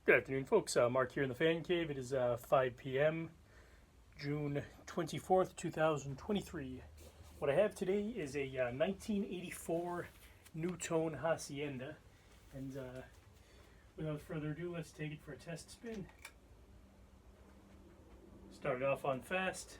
Good afternoon, folks. Mark here in the fan cave. It is 5 p.m., June 24th, 2023. What I have today is a 1984 NuTone Hacienda. And without further ado, let's take it for a test spin. Start it off on fast.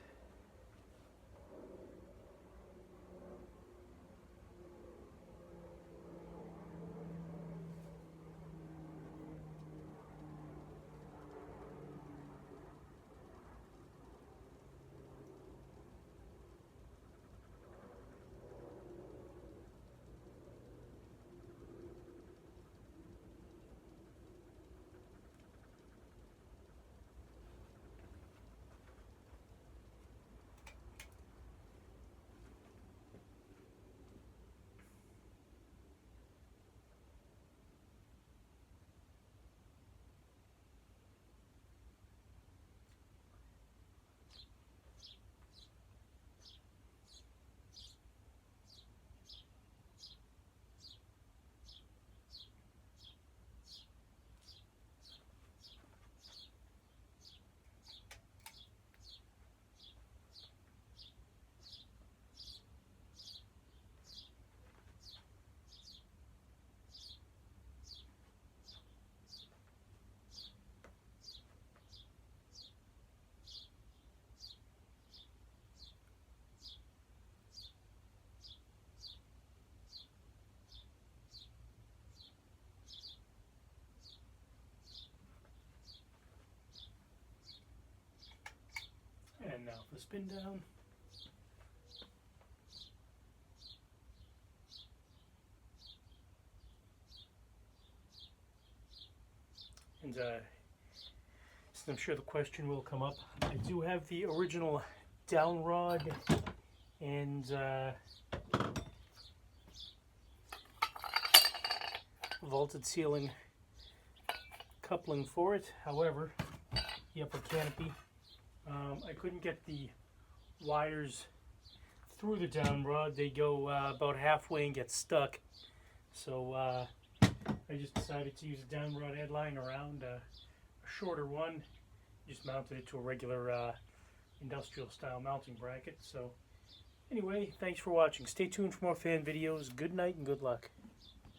And now for the spin down. And since I'm sure the question will come up, I do have the original down rod and vaulted ceiling coupling for it. However, the upper canopy, I couldn't get the wires through the down rod. They go about halfway and get stuck. So I just decided to use a down rod head lying around, a shorter one. Just mounted it to a regular industrial style mounting bracket. So anyway, thanks for watching. Stay tuned for more fan videos. Good night and good luck.